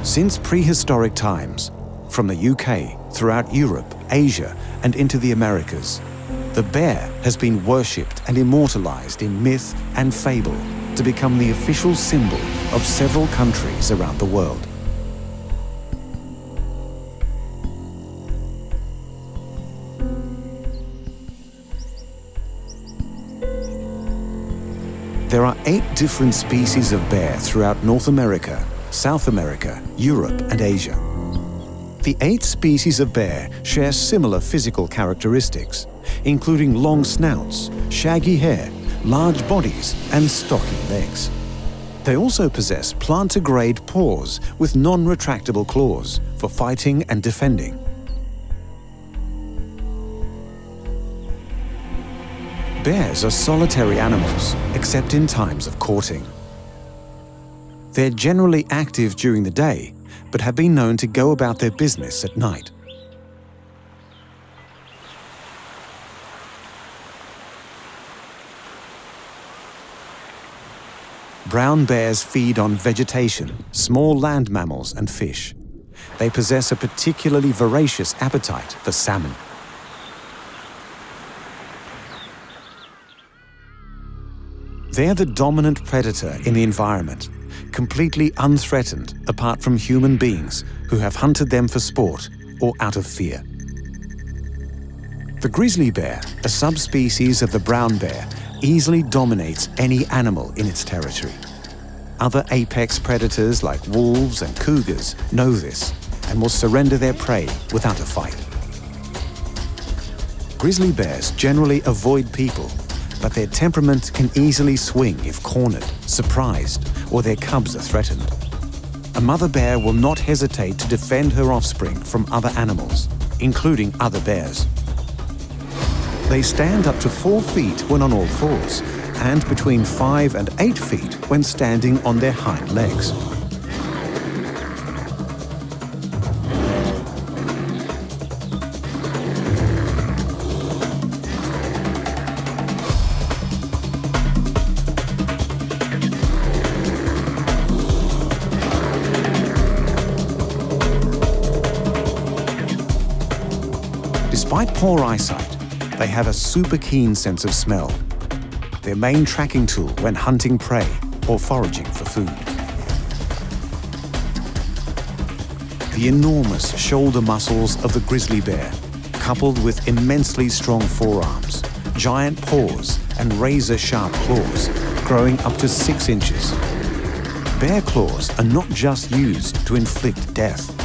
Since prehistoric times, from the UK, throughout Europe, Asia, and into the Americas, the bear has been worshipped and immortalized in myth and fable to become the official symbol of several countries around the world. There are 8 different species of bear throughout North America, South America, Europe, and Asia. The 8 species of bear share similar physical characteristics, including long snouts, shaggy hair, large bodies, and stocky legs. They also possess plantigrade paws with non-retractable claws for fighting and defending. Bears are solitary animals, except in times of courting. They're generally active during the day, but have been known to go about their business at night. Brown bears feed on vegetation, small land mammals, and fish. They possess a particularly voracious appetite for salmon. They're the dominant predator in the environment, completely unthreatened apart from human beings who have hunted them for sport or out of fear. The grizzly bear, a subspecies of the brown bear, easily dominates any animal in its territory. Other apex predators like wolves and cougars know this and will surrender their prey without a fight. Grizzly bears generally avoid people, but their temperament can easily swing if cornered, surprised, or their cubs are threatened. A mother bear will not hesitate to defend her offspring from other animals, including other bears. They stand up to 4 feet when on all fours, and between 5 and 8 feet when standing on their hind legs. Despite poor eyesight, they have a super keen sense of smell, their main tracking tool when hunting prey or foraging for food. The enormous shoulder muscles of the grizzly bear, coupled with immensely strong forearms, giant paws, and razor-sharp claws, growing up to 6 inches. Bear claws are not just used to inflict death.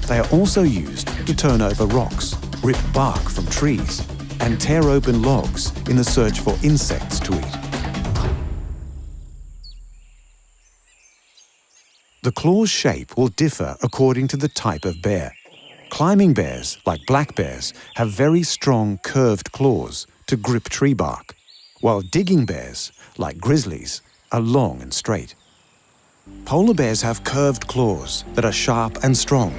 They are also used to turn over rocks, rip bark from trees, and tear open logs in the search for insects to eat. The claw's shape will differ according to the type of bear. Climbing bears, like black bears, have very strong curved claws to grip tree bark, while digging bears, like grizzlies, are long and straight. Polar bears have curved claws that are sharp and strong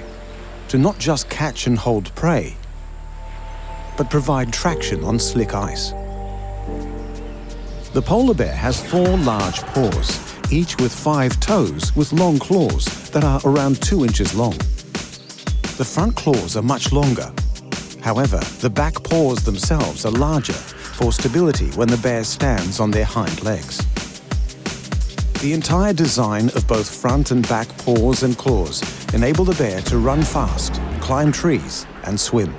to not just catch and hold prey, but provide traction on slick ice. The polar bear has 4 large paws, each with 5 toes with long claws that are around 2 inches long. The front claws are much longer. However, the back paws themselves are larger for stability when the bear stands on their hind legs. The entire design of both front and back paws and claws enable the bear to run fast, climb trees, and swim.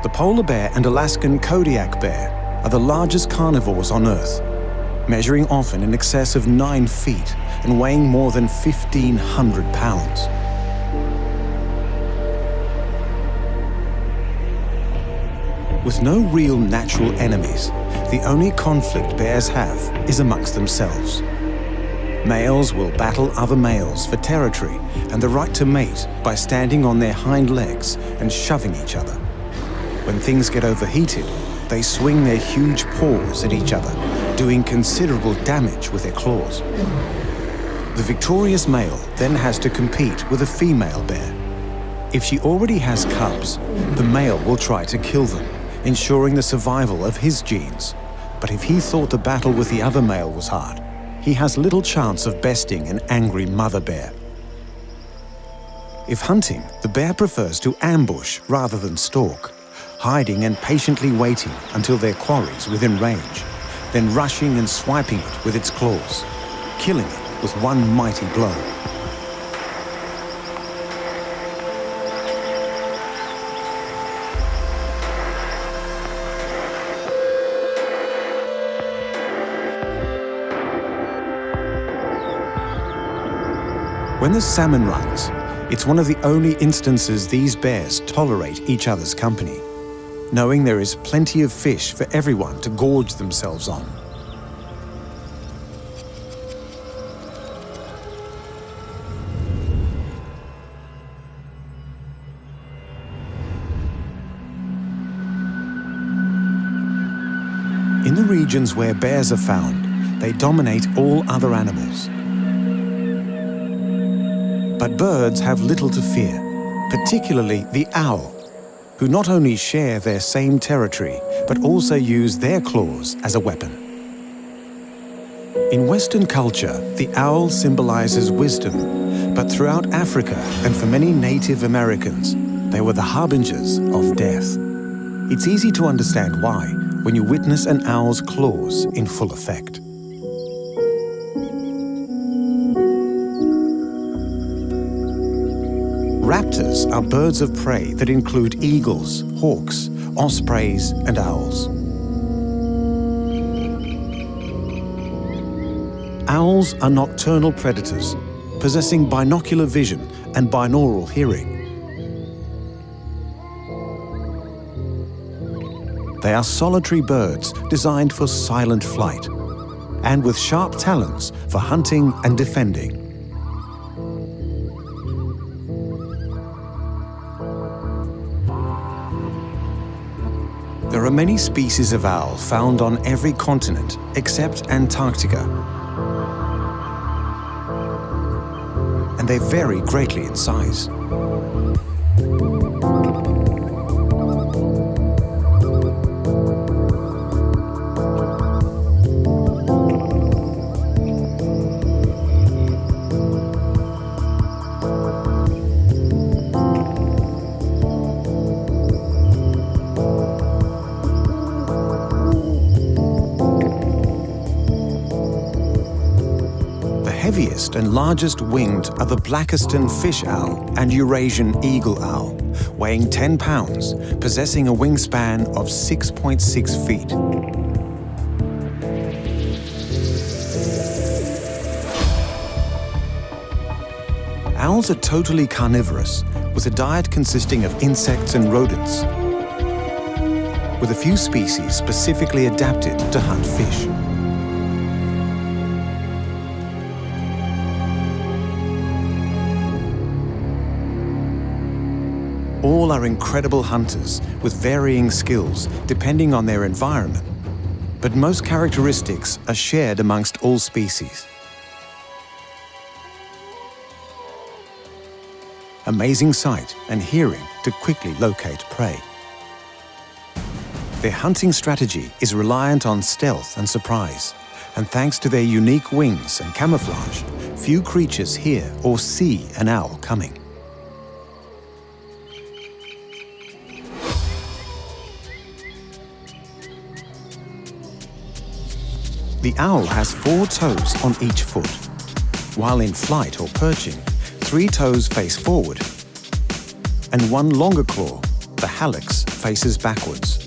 The polar bear and Alaskan Kodiak bear are the largest carnivores on Earth, measuring often in excess of 9 feet and weighing more than 1,500 pounds. With no real natural enemies, the only conflict bears have is amongst themselves. Males will battle other males for territory and the right to mate by standing on their hind legs and shoving each other. When things get overheated, they swing their huge paws at each other, doing considerable damage with their claws. The victorious male then has to compete with a female bear. If she already has cubs, the male will try to kill them, ensuring the survival of his genes. But if he thought the battle with the other male was hard, he has little chance of besting an angry mother bear. If hunting, the bear prefers to ambush rather than stalk, hiding and patiently waiting until their quarry's within range, then rushing and swiping it with its claws, killing it with one mighty blow. When the salmon runs, it's one of the only instances these bears tolerate each other's company, knowing there is plenty of fish for everyone to gorge themselves on. In the regions where bears are found, they dominate all other animals. But birds have little to fear, particularly the owl, who not only share their same territory, but also use their claws as a weapon. In Western culture, the owl symbolizes wisdom, but throughout Africa and for many Native Americans, they were the harbingers of death. It's easy to understand why when you witness an owl's claws in full effect. Raptors are birds of prey that include eagles, hawks, ospreys, and owls. Owls are nocturnal predators, possessing binocular vision and binaural hearing. They are solitary birds designed for silent flight, and with sharp talons for hunting and defending. There are many species of owl found on every continent except Antarctica, and they vary greatly in size. The heaviest and largest winged are the Blackiston fish owl and Eurasian eagle owl, weighing 10 pounds, possessing a wingspan of 6.6 feet. Owls are totally carnivorous, with a diet consisting of insects and rodents, with a few species specifically adapted to hunt fish. All are incredible hunters with varying skills depending on their environment, but most characteristics are shared amongst all species. Amazing sight and hearing to quickly locate prey. Their hunting strategy is reliant on stealth and surprise, and thanks to their unique wings and camouflage, few creatures hear or see an owl coming. The owl has 4 toes on each foot. While in flight or perching, 3 toes face forward, and one longer claw, the hallux, faces backwards.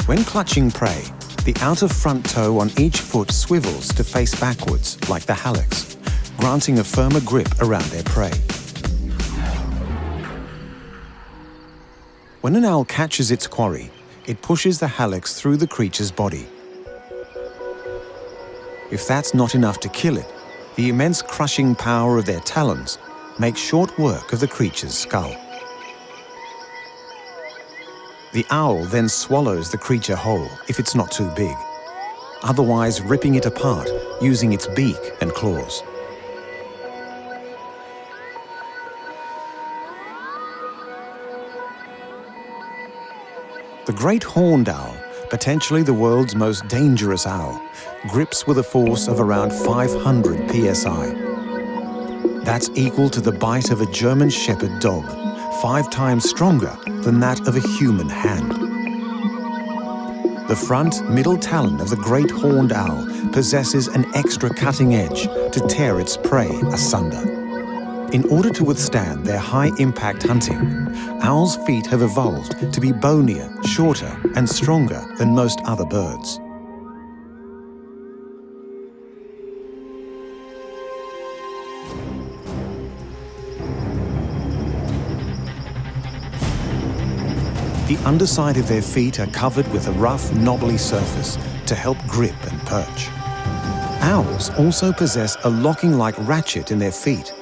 When clutching prey, the outer front toe on each foot swivels to face backwards like the hallux, granting a firmer grip around their prey. When an owl catches its quarry, it pushes the hallux through the creature's body. If that's not enough to kill it, the immense crushing power of their talons makes short work of the creature's skull. The owl then swallows the creature whole if it's not too big, otherwise ripping it apart using its beak and claws. The great horned owl potentially the world's most dangerous owl, grips with a force of around 500 psi. That's equal to the bite of a German Shepherd dog, 5 times stronger than that of a human hand. The front middle talon of the great horned owl possesses an extra cutting edge to tear its prey asunder. In order to withstand their high-impact hunting, owls' feet have evolved to be bonier, shorter, and stronger than most other birds. The underside of their feet are covered with a rough, knobbly surface to help grip and perch. Owls also possess a locking-like ratchet in their feet,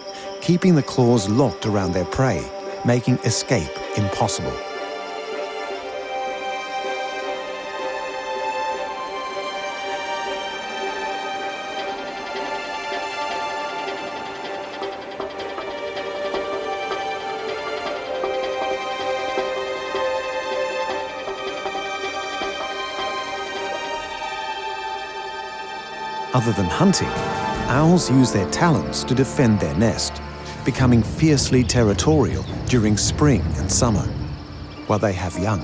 keeping the claws locked around their prey, making escape impossible. Other than hunting, owls use their talons to defend their nest, becoming fiercely territorial during spring and summer, while they have young.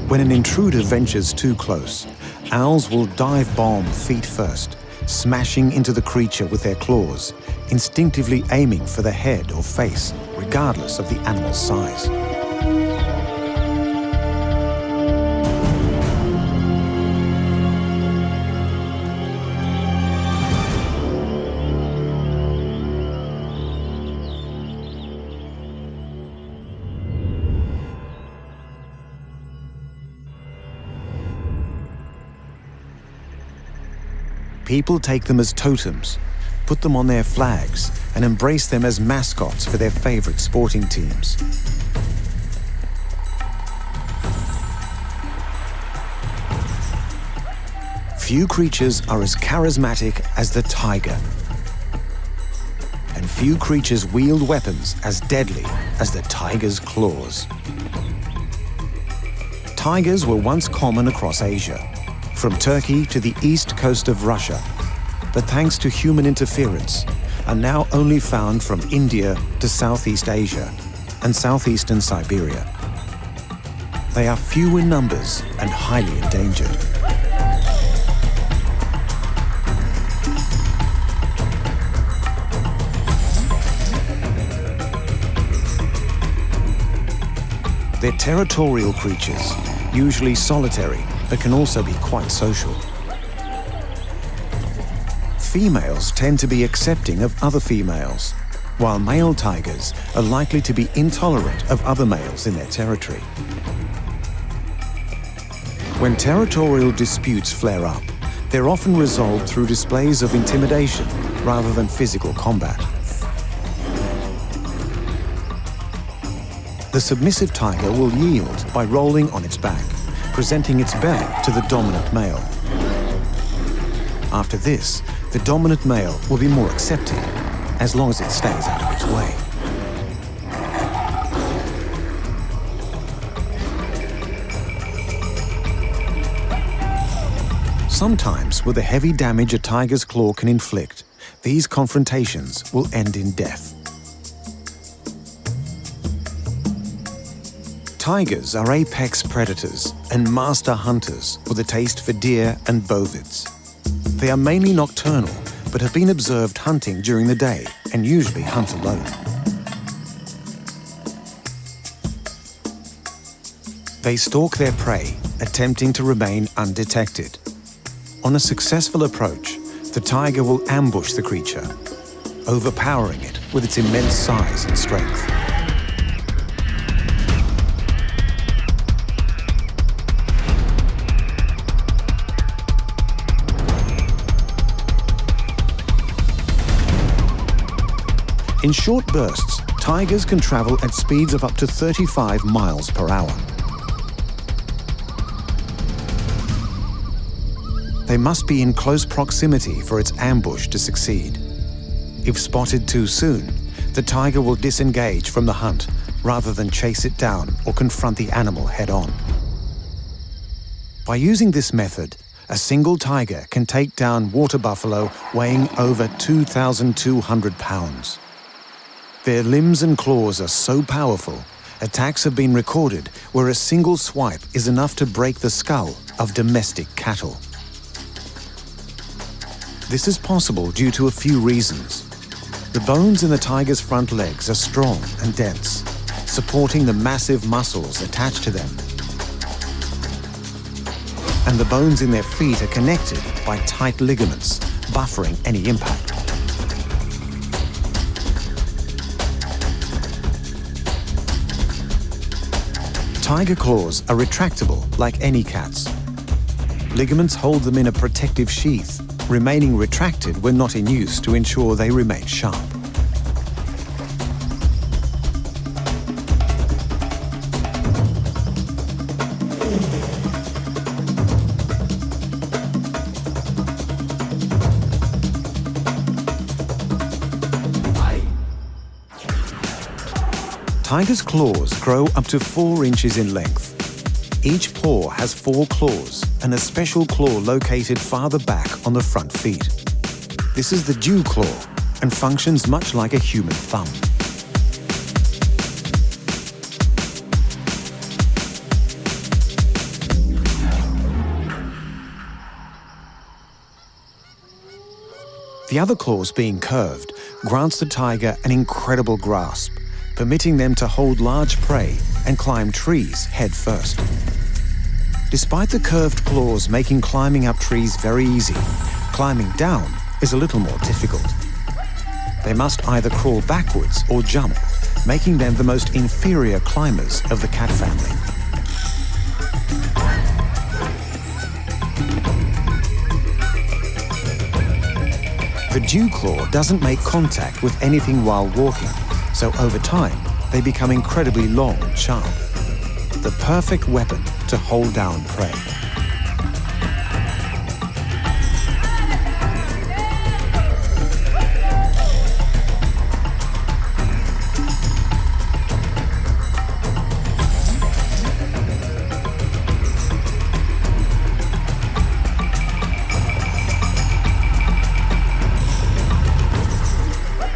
When an intruder ventures too close, owls will dive bomb feet first, smashing into the creature with their claws, instinctively aiming for the head or face, regardless of the animal's size. People take them as totems, put them on their flags, and embrace them as mascots for their favorite sporting teams. Few creatures are as charismatic as the tiger, and few creatures wield weapons as deadly as the tiger's claws. Tigers were once common across Asia, from Turkey to the east coast of Russia, but thanks to human interference, are now only found from India to Southeast Asia and southeastern Siberia. They are few in numbers and highly endangered. They're territorial creatures, usually solitary, but can also be quite social. Females tend to be accepting of other females, while male tigers are likely to be intolerant of other males in their territory. When territorial disputes flare up, they're often resolved through displays of intimidation rather than physical combat. The submissive tiger will yield by rolling on its back, presenting its belly to the dominant male. After this, the dominant male will be more accepting, as long as it stays out of its way. Sometimes, with the heavy damage a tiger's claw can inflict, these confrontations will end in death. Tigers are apex predators and master hunters with a taste for deer and bovids. They are mainly nocturnal, but have been observed hunting during the day and usually hunt alone. They stalk their prey, attempting to remain undetected. On a successful approach, the tiger will ambush the creature, overpowering it with its immense size and strength. In short bursts, tigers can travel at speeds of up to 35 miles per hour. They must be in close proximity for its ambush to succeed. If spotted too soon, the tiger will disengage from the hunt, rather than chase it down or confront the animal head-on. By using this method, a single tiger can take down water buffalo weighing over 2,200 pounds. Their limbs and claws are so powerful, attacks have been recorded where a single swipe is enough to break the skull of domestic cattle. This is possible due to a few reasons. The bones in the tiger's front legs are strong and dense, supporting the massive muscles attached to them. And the bones in their feet are connected by tight ligaments, buffering any impact. Tiger claws are retractable like any cat's. Ligaments hold them in a protective sheath, remaining retracted when not in use to ensure they remain sharp. Tiger's claws grow up to 4 inches in length. Each paw has 4 claws and a special claw located farther back on the front feet. This is the dew claw and functions much like a human thumb. The other claws being curved grants the tiger an incredible grasp, permitting them to hold large prey and climb trees head first. Despite the curved claws making climbing up trees very easy, climbing down is a little more difficult. They must either crawl backwards or jump, making them the most inferior climbers of the cat family. The dew claw doesn't make contact with anything while walking, so over time, they become incredibly long and sharp. The perfect weapon to hold down prey.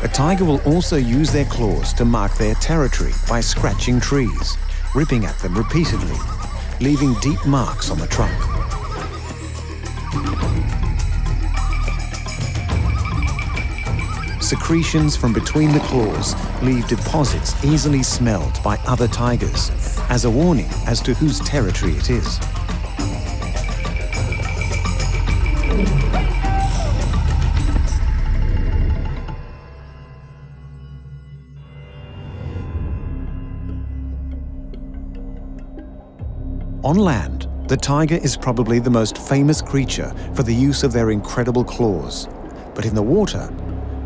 A tiger will also use their claws to mark their territory by scratching trees, ripping at them repeatedly, leaving deep marks on the trunk. Secretions from between the claws leave deposits easily smelled by other tigers, as a warning as to whose territory it is. On land, the tiger is probably the most famous creature for the use of their incredible claws. But in the water,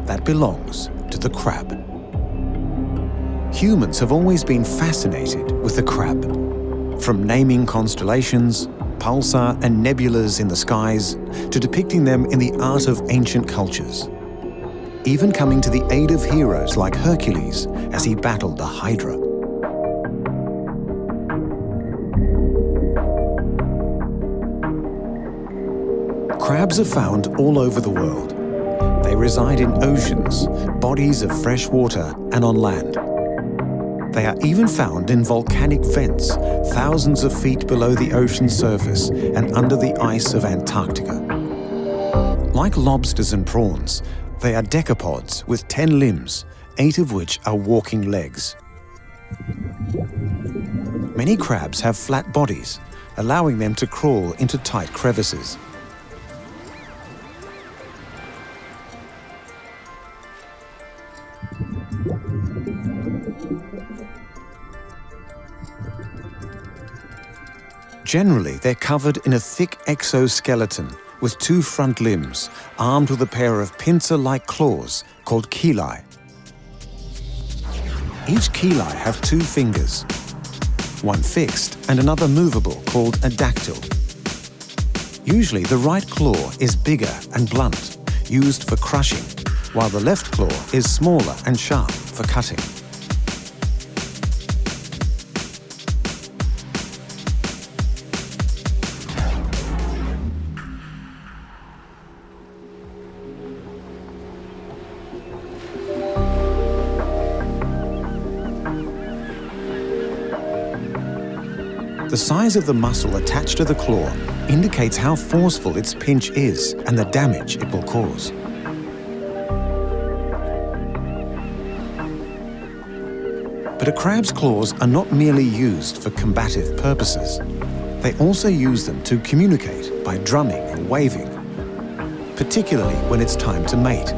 that belongs to the crab. Humans have always been fascinated with the crab. From naming constellations, pulsar and nebulas in the skies, to depicting them in the art of ancient cultures. Even coming to the aid of heroes like Hercules as he battled the Hydra. Crabs are found all over the world. They reside in oceans, bodies of fresh water, and on land. They are even found in volcanic vents, thousands of feet below the ocean surface and under the ice of Antarctica. Like lobsters and prawns, they are decapods with 10 limbs, 8 of which are walking legs. Many crabs have flat bodies, allowing them to crawl into tight crevices. Generally, they're covered in a thick exoskeleton with 2 front limbs, armed with a pair of pincer-like claws called chelae. Each chelae have 2 fingers, one fixed and another movable called a dactyl. Usually the right claw is bigger and blunt, used for crushing, while the left claw is smaller and sharp for cutting. The size of the muscle attached to the claw indicates how forceful its pinch is and the damage it will cause. But a crab's claws are not merely used for combative purposes. They also use them to communicate by drumming and waving, particularly when it's time to mate,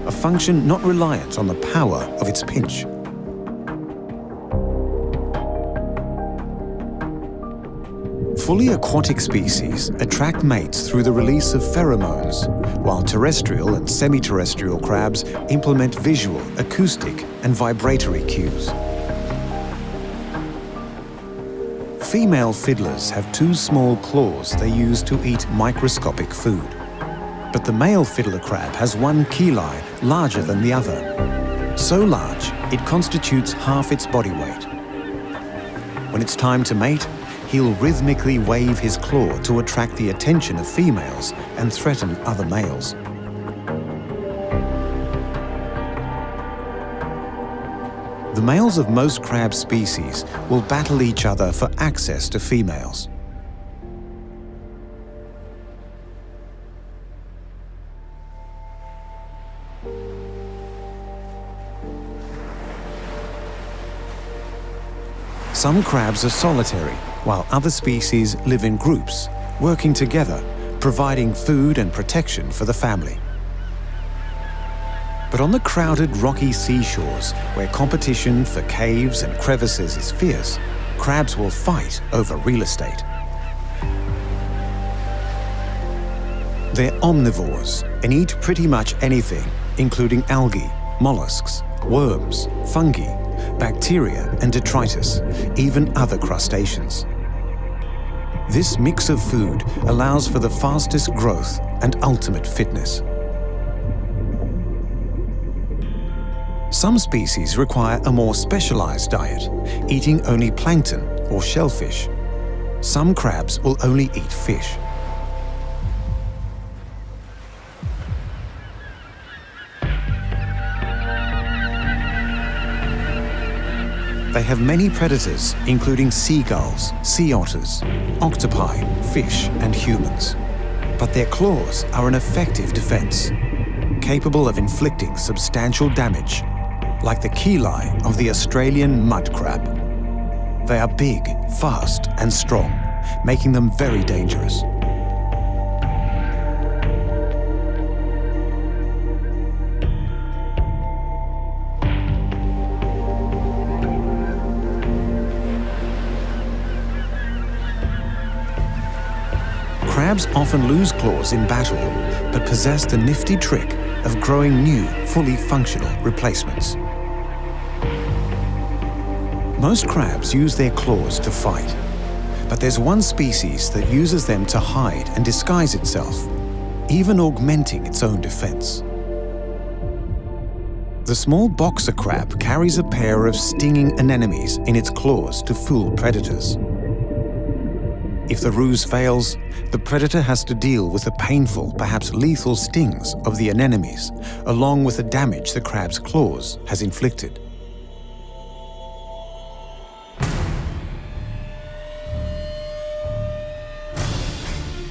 a function not reliant on the power of its pinch. Fully aquatic species attract mates through the release of pheromones, while terrestrial and semi-terrestrial crabs implement visual, acoustic, and vibratory cues. Female fiddlers have two small claws they use to eat microscopic food. But the male fiddler crab has one chelae larger than the other, so large it constitutes half its body weight. When it's time to mate, he'll rhythmically wave his claw to attract the attention of females and threaten other males. The males of most crab species will battle each other for access to females. Some crabs are solitary, while other species live in groups, working together, providing food and protection for the family. But on the crowded rocky seashores, where competition for caves and crevices is fierce, crabs will fight over real estate. They're omnivores and eat pretty much anything, including algae, mollusks, worms, fungi, bacteria and detritus, even other crustaceans. This mix of food allows for the fastest growth and ultimate fitness. Some species require a more specialized diet, eating only plankton or shellfish. Some crabs will only eat fish. They have many predators, including seagulls, sea otters, octopi, fish, and humans. But their claws are an effective defense, capable of inflicting substantial damage, like the chelae of the Australian mud crab. They are big, fast, and strong, making them very dangerous. Crabs often lose claws in battle, but possess the nifty trick of growing new, fully functional replacements. Most crabs use their claws to fight, but there's one species that uses them to hide and disguise itself, even augmenting its own defense. The small boxer crab carries a pair of stinging anemones in its claws to fool predators. If the ruse fails, the predator has to deal with the painful, perhaps lethal stings of the anemones, along with the damage the crab's claws has inflicted.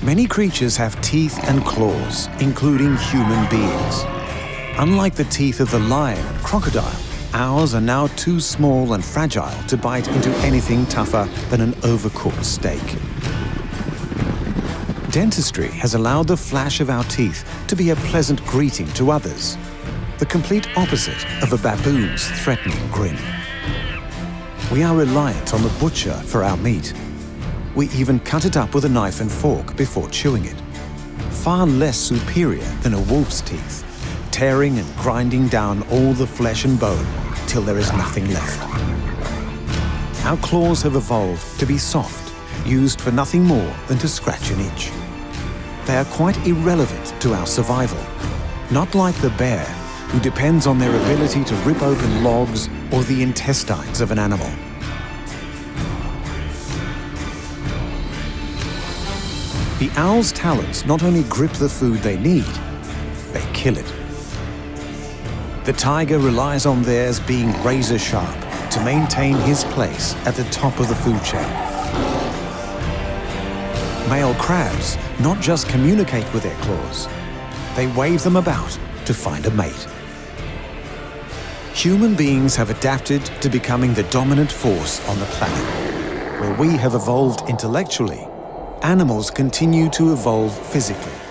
Many creatures have teeth and claws, including human beings. Unlike the teeth of the lion and crocodile, ours are now too small and fragile to bite into anything tougher than an overcooked steak. Dentistry has allowed the flash of our teeth to be a pleasant greeting to others, the complete opposite of a baboon's threatening grin. We are reliant on the butcher for our meat. We even cut it up with a knife and fork before chewing it. Far less superior than a wolf's teeth, tearing and grinding down all the flesh and bone till there is nothing left. Our claws have evolved to be soft, used for nothing more than to scratch an itch. They are quite irrelevant to our survival, not like the bear, who depends on their ability to rip open logs or the intestines of an animal. The owl's talons not only grip the food they need, they kill it. The tiger relies on theirs being razor sharp to maintain his place at the top of the food chain. Male crabs not just communicate with their claws, they wave them about to find a mate. Human beings have adapted to becoming the dominant force on the planet. Where we have evolved intellectually, animals continue to evolve physically.